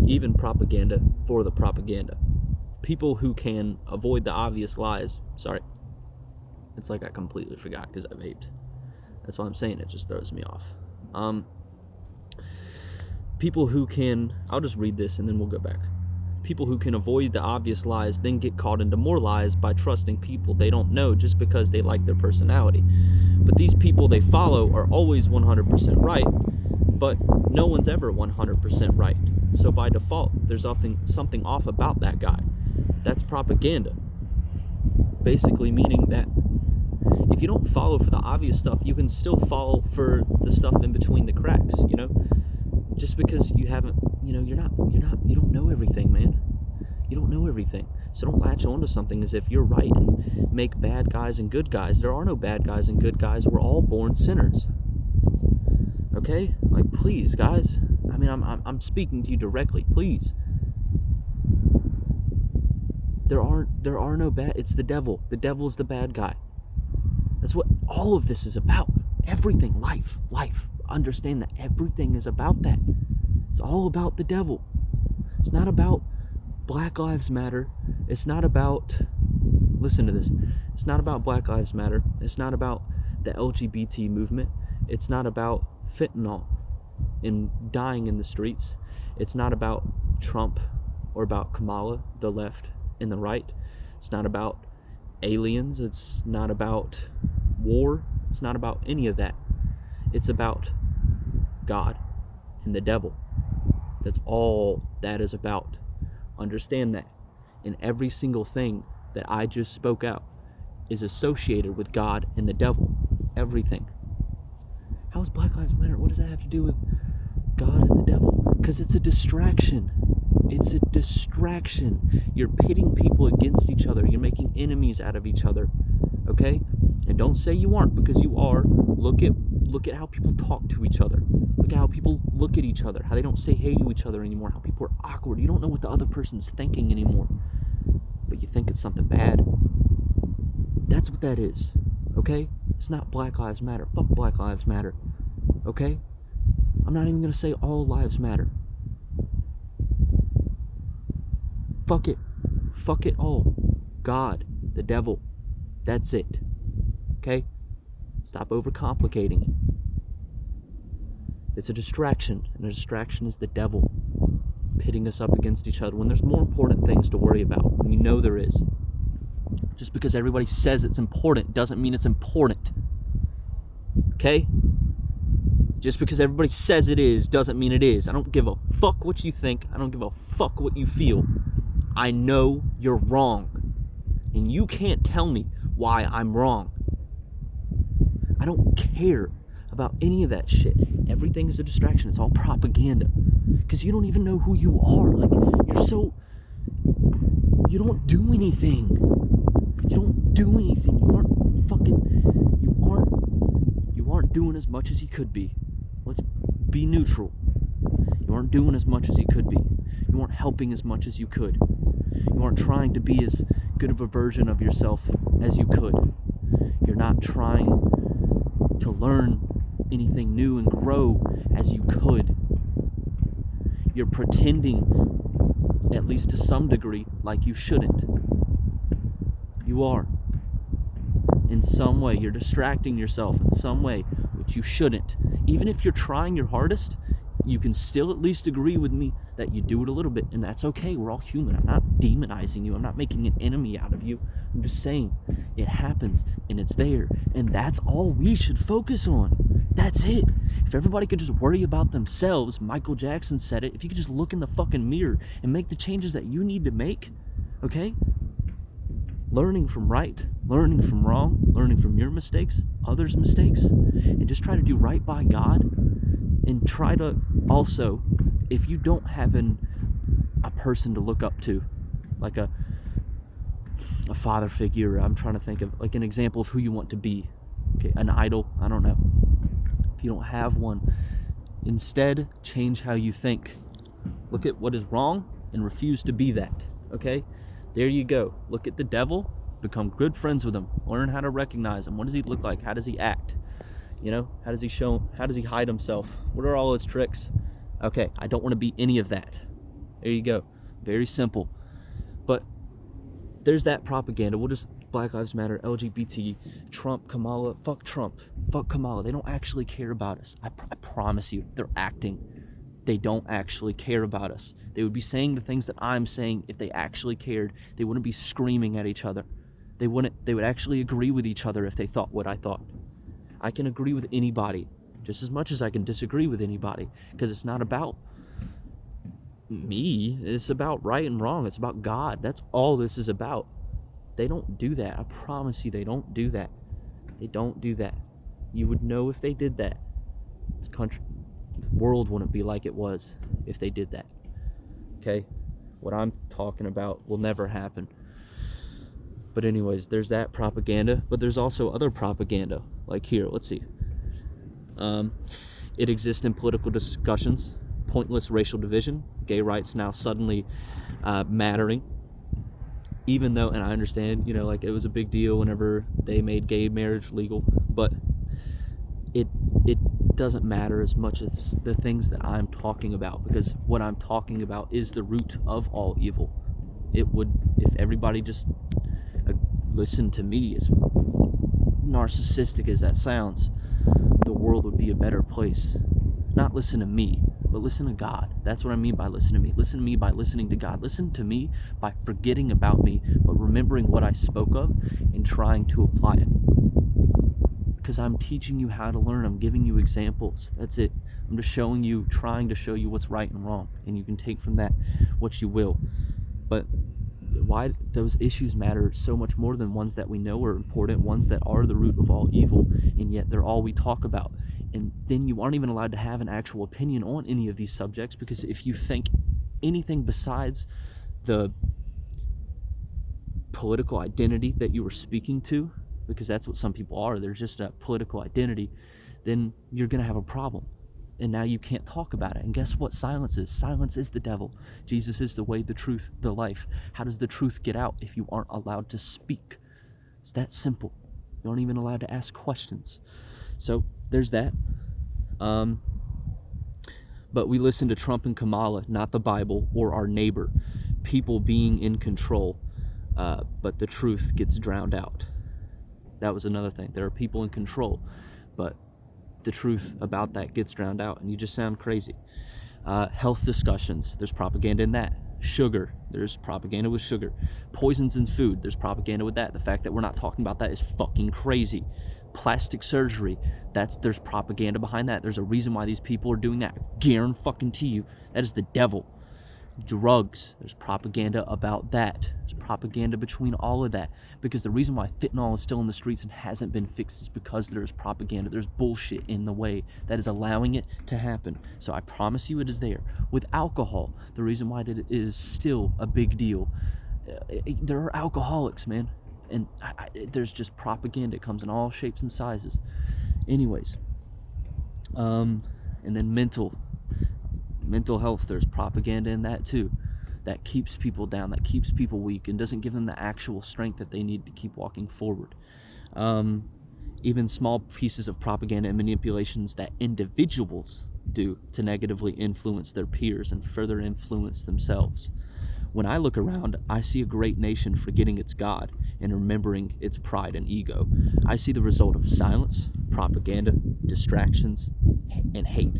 even propaganda for the propaganda. People who can avoid the obvious lies. Sorry. It's like I completely forgot because I vaped. That's why I'm saying it just throws me off. People who can, I'll just read this and then we'll go back. People who can avoid the obvious lies then get caught into more lies by trusting people they don't know just because they like their personality. But these people they follow are always 100% right, but no one's ever 100% right. So by default, there's something off about that guy. That's propaganda. Basically meaning that if you don't follow for the obvious stuff, you can still follow for the stuff in between the cracks, you know? Just because you haven't, you don't know everything, man. You don't know everything. So don't latch onto something as if you're right and make bad guys and good guys. There are no bad guys and good guys. We're all born sinners. Okay? Like, please, guys. I mean, I'm speaking to you directly. Please. There are no bad. It's the devil. The devil's the bad guy. That's what all of this is about. Everything, life. Understand that everything is about that. It's all about the devil. It's not about Black Lives Matter. It's not about, listen to this. It's not about Black Lives Matter. It's not about the LGBT movement. It's not about fentanyl and dying in the streets. It's not about Trump or about Kamala, the left and the right. It's not about aliens. It's not about war. It's not about any of that. It's about God and the devil. That's all that is about. Understand that. And every single thing that I just spoke out is associated with God and the devil. Everything. How is Black Lives Matter? What does that have to do with God and the devil? Because it's a distraction. It's a distraction. You're pitting people against each other. You're making enemies out of each other. Okay? And don't say you aren't, because you are. Look at how people talk to each other. Look at how people look at each other. How they don't say hey to each other anymore. How people are awkward. You don't know what the other person's thinking anymore. But you think it's something bad. That's what that is. Okay? It's not Black Lives Matter. Fuck Black Lives Matter. Okay? I'm not even going to say all lives matter. Fuck it. Fuck it all. God, the devil. That's it. Okay? Stop overcomplicating it. It's a distraction, and a distraction is the devil pitting us up against each other when there's more important things to worry about, and we know there is. Just because everybody says it's important doesn't mean it's important. Okay? Just because everybody says it is doesn't mean it is. I don't give a fuck what you think. I don't give a fuck what you feel. I know you're wrong. And you can't tell me why I'm wrong. I don't care about any of that shit. Everything is a distraction. It's all propaganda. Because you don't even know who you are. Like, you don't do anything. You don't do anything. You aren't doing as much as you could be. Let's be neutral. You aren't doing as much as you could be. You aren't helping as much as you could. You aren't trying to be as good of a version of yourself as you could. You're not trying to learn anything new and grow as you could. You're pretending, at least to some degree, like you shouldn't. You are. In some way, you're distracting yourself in some way, which you shouldn't. Even if you're trying your hardest, you can still at least agree with me that you do it a little bit, and that's okay. We're all human. I'm not demonizing you. I'm not making an enemy out of you. I'm just saying it happens, and it's there, and that's all we should focus on. That's it. If everybody could just worry about themselves, Michael Jackson said it, if you could just look in the fucking mirror and make the changes that you need to make, okay? Learning from right, learning from wrong, learning from your mistakes, others' mistakes, and just try to do right by God, and try to also, if you don't have a person to look up to, like a father figure, I'm trying to think of like an example of who you want to be, okay, an idol, I don't know. If you don't have one, instead change how you think. Look at what is wrong and refuse to be that, okay? There you go. Look at the devil, become good friends with him, learn how to recognize him. What does he look like? How does he act? You know, how does he hide himself? What are all his tricks? Okay, I don't want to be any of that. There you go. Very simple. But there's that propaganda. We'll just Black Lives Matter, LGBT, Trump, Kamala. Fuck Trump. Fuck Kamala. They don't actually care about us. I promise you, they're acting. They don't actually care about us. They would be saying the things that I'm saying if they actually cared. They wouldn't be screaming at each other. They would actually agree with each other if they thought what I thought. I can agree with anybody just as much as I can disagree with anybody, because it's not about me. It's about right and wrong. It's about God. That's all this is about. They don't do that. I promise you, they don't do that. They don't do that. You would know if they did that. This country, the world wouldn't be like it was if they did that. Okay? What I'm talking about will never happen. But anyways, there's that propaganda, but there's also other propaganda. Like here, let's see. It exists in political discussions, pointless racial division, gay rights now suddenly mattering. Even though, and I understand, you know, like it was a big deal whenever they made gay marriage legal, but it doesn't matter as much as the things that I'm talking about, because what I'm talking about is the root of all evil. It would, if everybody just listened to me, as narcissistic as that sounds, the world would be a better place. Not listen to me, but listen to God. That's what I mean by listen to me. Listen to me by listening to God. Listen to me by forgetting about me, but remembering what I spoke of and trying to apply it. Because I'm teaching you how to learn. I'm giving you examples. That's it. I'm just showing you, trying to show you what's right and wrong, and you can take from that what you will. But why those issues matter so much more than ones that we know are important, ones that are the root of all evil, and yet they're all we talk about. And then you aren't even allowed to have an actual opinion on any of these subjects, because if you think anything besides the political identity that you were speaking to, because that's what some people are, they're just a political identity, then you're going to have a problem. And now you can't talk about it. And guess what silence is? Silence is the devil. Jesus is the way, the truth, the life. How does the truth get out if you aren't allowed to speak? It's that simple. You aren't even allowed to ask questions. So there's that. But we listen to Trump and Kamala, not the Bible or our neighbor. People being in control, but the truth gets drowned out. That was another thing. There are people in control, but the truth about that gets drowned out, and you just sound crazy. Health discussions, there's propaganda in that. Sugar, there's propaganda with sugar. Poisons in food, there's propaganda with that. The fact that we're not talking about that is fucking crazy. Plastic surgery, there's propaganda behind that. There's a reason why these people are doing that. Guarantee you, that is the devil. Drugs, there's propaganda about that. There's propaganda between all of that, because the reason why fentanyl is still in the streets and hasn't been fixed is because there's propaganda. There's bullshit in the way that is allowing it to happen. So I promise you it is there. With alcohol, the reason why it is still a big deal, there are alcoholics, man, and there's just propaganda. It comes in all shapes and sizes. Anyways, and then mental health, there's propaganda in that too, that keeps people down, that keeps people weak, and doesn't give them the actual strength that they need to keep walking forward. Even small pieces of propaganda and manipulations that individuals do to negatively influence their peers and further influence themselves. When I look around, I see a great nation forgetting its God and remembering its pride and ego. I see the result of silence, propaganda, distractions, and hate.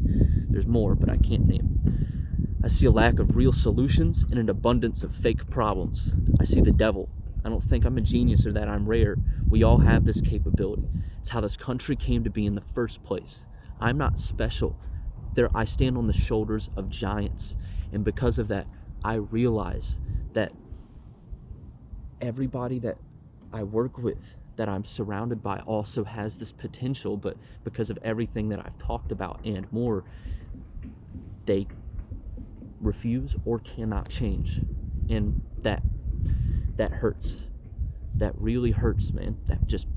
There's more, but I can't name. I see a lack of real solutions and an abundance of fake problems. I see the devil. I don't think I'm a genius or that I'm rare. We all have this capability. It's how this country came to be in the first place. I'm not special. I stand on the shoulders of giants, and because of that, I realize that everybody that I work with, that I'm surrounded by, also has this potential, but because of everything that I've talked about and more, they refuse or cannot change. And that hurts. That really hurts, man. That just...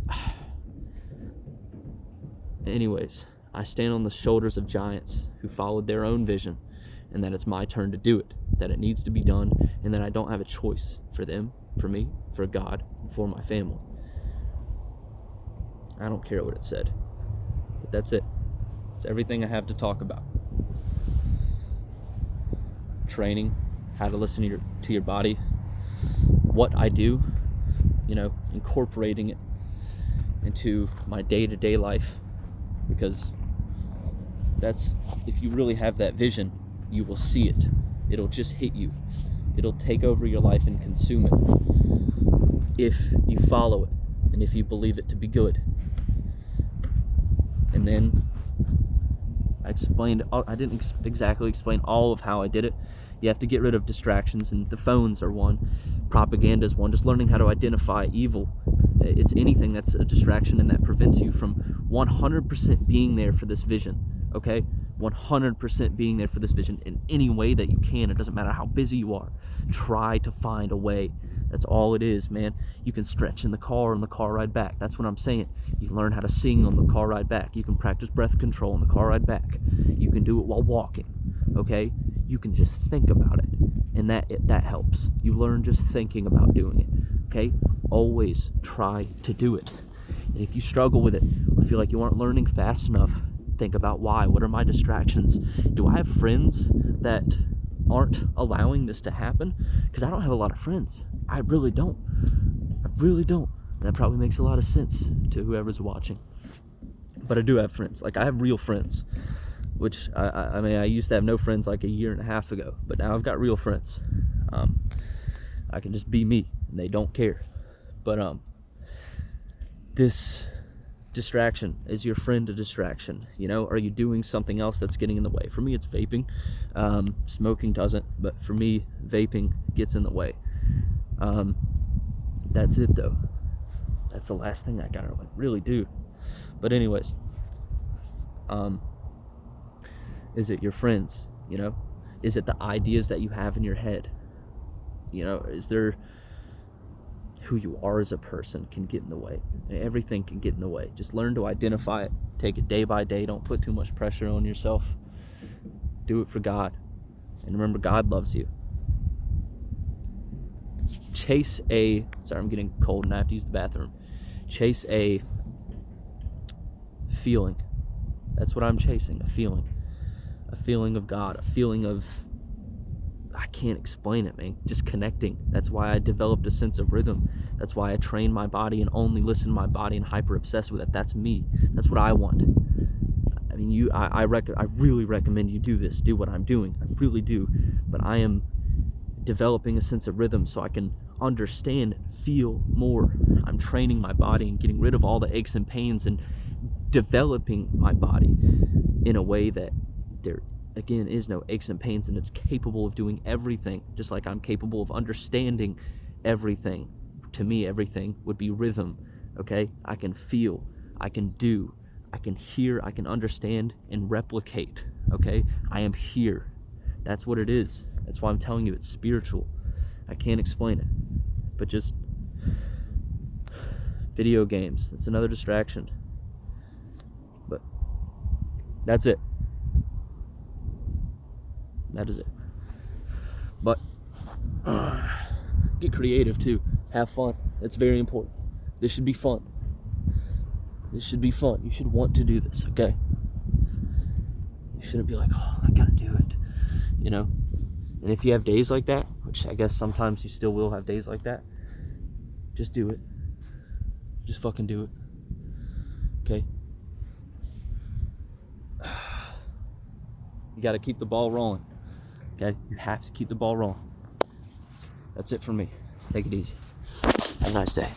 Anyways, I stand on the shoulders of giants who followed their own vision, and that it's my turn to do it, that it needs to be done, and that I don't have a choice for them, for me, for God, and for my family. I don't care what it said. That's it. It's everything I have to talk about. Training, how to listen to your body, what I do, incorporating it into my day-to-day life, because that's, if you really have that vision, you will see it. It'll just hit you. It'll take over your life and consume it if you follow it and if you believe it to be good. And then I didn't exactly explain all of how I did it. You have to get rid of distractions, and the phones are one, propaganda is one, just learning how to identify evil. It's anything that's a distraction and that prevents you from 100% being there for this vision, okay? 100% being there for this vision in any way that you can. It doesn't matter how busy you are. Try to find a way. That's all it is, man. You can stretch in the car on the car ride back. That's what I'm saying. You can learn how to sing on the car ride back. You can practice breath control on the car ride back. You can do it while walking, okay? You can just think about it, and that helps. You learn just thinking about doing it, okay? Always try to do it. And if you struggle with it or feel like you aren't learning fast enough, think about why. What are my distractions? Do I have friends that aren't allowing this to happen? Because I don't have a lot of friends. I really don't. That probably makes a lot of sense to whoever's watching. But I do have friends. Like, I have real friends, which I used to have no friends like a year and a half ago, but now I've got real friends. I can just be me, and they don't care. But this distraction, is your friend a distraction? Are you doing something else that's getting in the way? For me, it's vaping. Smoking doesn't, but for me, vaping gets in the way. That's it, though. That's the last thing I gotta really do. But anyways, is it your friends? Is it the ideas that you have in your head? Is there who you are as a person can get in the way? Everything can get in the way. Just learn to identify it. Take it day by day. Don't put too much pressure on yourself. Do it for God. And remember, God loves you. Sorry, I'm getting cold and I have to use the bathroom. Chase a feeling. That's what I'm chasing, a feeling. A feeling of God, a feeling of, I can't explain it, man. Just connecting. That's why I developed a sense of rhythm. That's why I train my body and only listen to my body and hyper obsess with it. That's me. That's what I want. I mean, I really recommend you do this. Do what I'm doing. I really do. But I am developing a sense of rhythm so I can understand and feel more. I'm training my body and getting rid of all the aches and pains and developing my body in a way that there, again, is no aches and pains, and it's capable of doing everything, just like I'm capable of understanding everything. To me, everything would be rhythm, okay? I can feel, I can do, I can hear, I can understand and replicate, okay? I am here. That's what it is. That's why I'm telling you it's spiritual. I can't explain it. But just video games, that's another distraction. But that's it. That is it. But get creative too. Have fun. That's very important. This should be fun. This should be fun. You should want to do this, okay? You shouldn't be like, oh, I gotta do it. And if you have days like that, which I guess sometimes you still will have days like that, just do it. Just fucking do it. Okay? You gotta keep the ball rolling. Okay? You have to keep the ball rolling. That's it for me. Take it easy. Have a nice day.